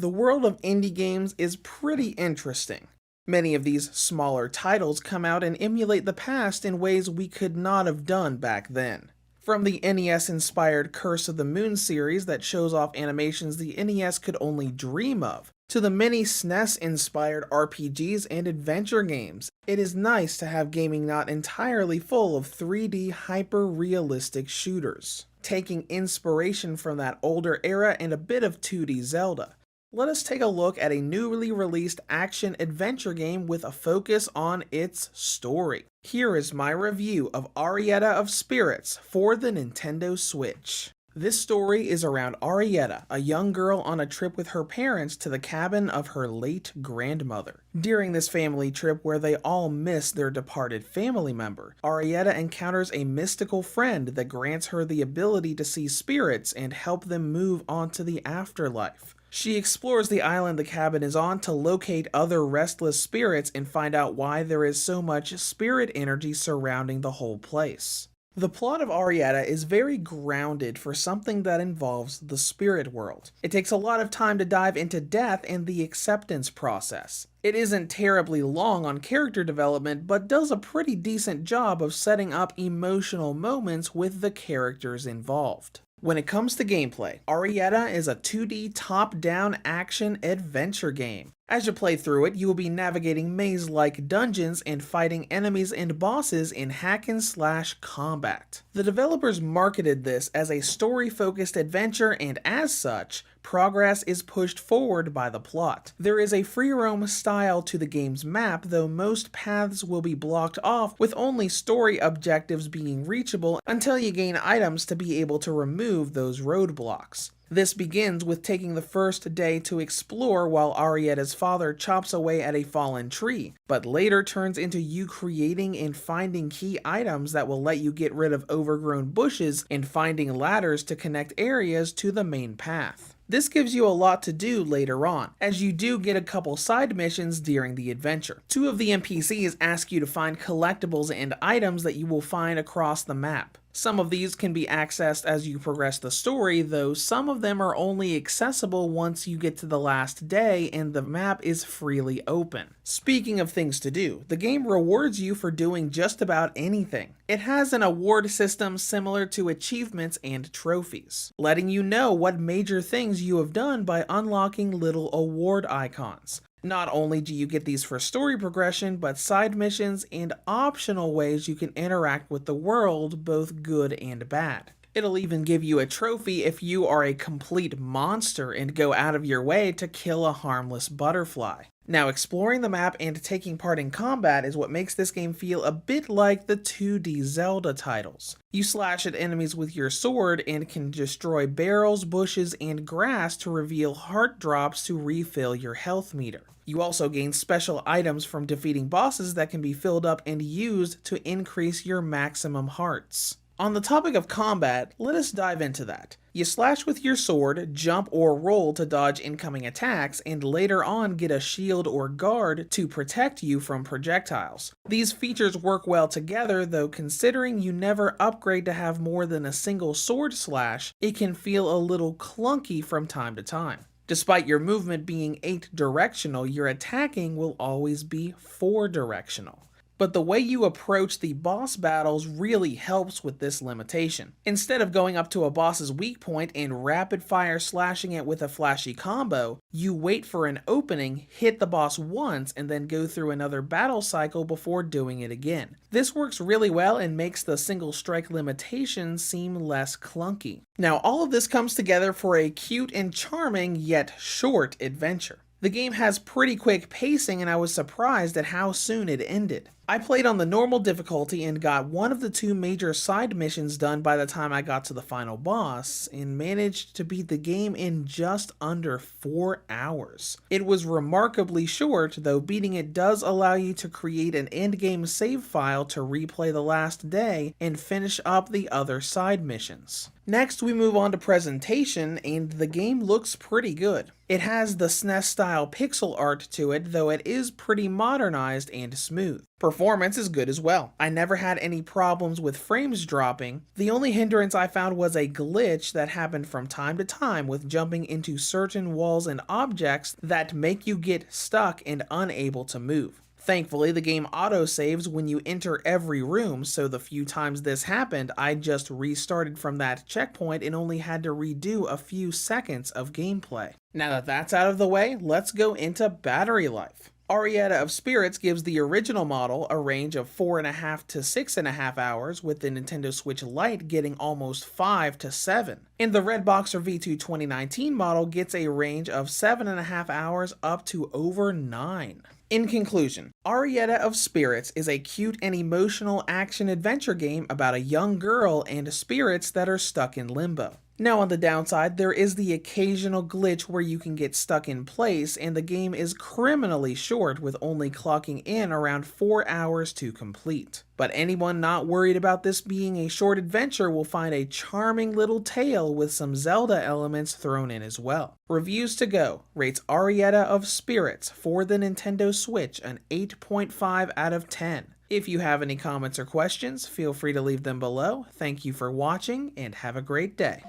The world of indie games is pretty interesting. Many of these smaller titles come out and emulate the past in ways we could not have done back then. From the NES-inspired Curse of the Moon series that shows off animations the NES could only dream of, to the many SNES-inspired RPGs and adventure games, it is nice to have gaming not entirely full of 3D hyper-realistic shooters. Taking inspiration from that older era and a bit of 2D Zelda, let us take a look at a newly released action-adventure game with a focus on its story. Here is my review of Arietta of Spirits for the Nintendo Switch. This story is around Arietta, a young girl on a trip with her parents to the cabin of her late grandmother. During this family trip where they all miss their departed family member, Arietta encounters a mystical friend that grants her the ability to see spirits and help them move on to the afterlife. She explores the island the cabin is on to locate other restless spirits and find out why there is so much spirit energy surrounding the whole place. The plot of Arietta is very grounded for something that involves the spirit world. It takes a lot of time to dive into death and the acceptance process. It isn't terribly long on character development, but does a pretty decent job of setting up emotional moments with the characters involved. When it comes to gameplay, Arietta is a 2D top-down action-adventure game. As you play through it, you will be navigating maze-like dungeons and fighting enemies and bosses in hack-and-slash combat. The developers marketed this as a story-focused adventure, and as such, progress is pushed forward by the plot. There is a free-roam style to the game's map, though most paths will be blocked off with only story objectives being reachable until you gain items to be able to remove those roadblocks. This begins with taking the first day to explore while Arietta's father chops away at a fallen tree, but later turns into you creating and finding key items that will let you get rid of overgrown bushes and finding ladders to connect areas to the main path. This gives you a lot to do later on, as you do get a couple side missions during the adventure. Two of the NPCs ask you to find collectibles and items that you will find across the map. Some of these can be accessed as you progress the story, though some of them are only accessible once you get to the last day and the map is freely open. Speaking of things to do, the game rewards you for doing just about anything. It has an award system similar to achievements and trophies, letting you know what major things you have done by unlocking little award icons. Not only do you get these for story progression, but side missions and optional ways you can interact with the world, both good and bad. It'll even give you a trophy if you are a complete monster and go out of your way to kill a harmless butterfly. Now, exploring the map and taking part in combat is what makes this game feel a bit like the 2D Zelda titles. You slash at enemies with your sword and can destroy barrels, bushes, and grass to reveal heart drops to refill your health meter. You also gain special items from defeating bosses that can be filled up and used to increase your maximum hearts. On the topic of combat, let us dive into that. You slash with your sword, jump or roll to dodge incoming attacks, and later on get a shield or guard to protect you from projectiles. These features work well together, though considering you never upgrade to have more than a single sword slash, it can feel a little clunky from time to time. Despite your movement being 8-directional, your attacking will always be 4-directional. But the way you approach the boss battles really helps with this limitation. Instead of going up to a boss's weak point and rapid fire slashing it with a flashy combo, you wait for an opening, hit the boss once, and then go through another battle cycle before doing it again. This works really well and makes the single strike limitation seem less clunky. Now, all of this comes together for a cute and charming yet short adventure. The game has pretty quick pacing, and I was surprised at how soon it ended. I played on the normal difficulty and got one of the two major side missions done by the time I got to the final boss, and managed to beat the game in just under 4 hours. It was remarkably short, though beating it does allow you to create an endgame save file to replay the last day and finish up the other side missions. Next, we move on to presentation, and the game looks pretty good. It has the SNES style pixel art to it, though it is pretty modernized and smooth. Performance is good as well. I never had any problems with frames dropping. The only hindrance I found was a glitch that happened from time to time with jumping into certain walls and objects that make you get stuck and unable to move. Thankfully, the game auto-saves when you enter every room, so the few times this happened, I just restarted from that checkpoint and only had to redo a few seconds of gameplay. Now that that's out of the way, let's go into battery life. Arietta of Spirits gives the original model a range of 4.5 to 6.5 hours, with the Nintendo Switch Lite getting almost 5 to 7. And the Redboxer V2 2019 model gets a range of 7.5 hours up to over 9. In conclusion, Arietta of Spirits is a cute and emotional action-adventure game about a young girl and spirits that are stuck in limbo. Now on the downside, there is the occasional glitch where you can get stuck in place, and the game is criminally short with only clocking in around 4 hours to complete. But anyone not worried about this being a short adventure will find a charming little tale with some Zelda elements thrown in as well. Reviews to go rates Arietta of Spirits for the Nintendo Switch an 8.5 out of 10. If you have any comments or questions, feel free to leave them below. Thank you for watching and have a great day.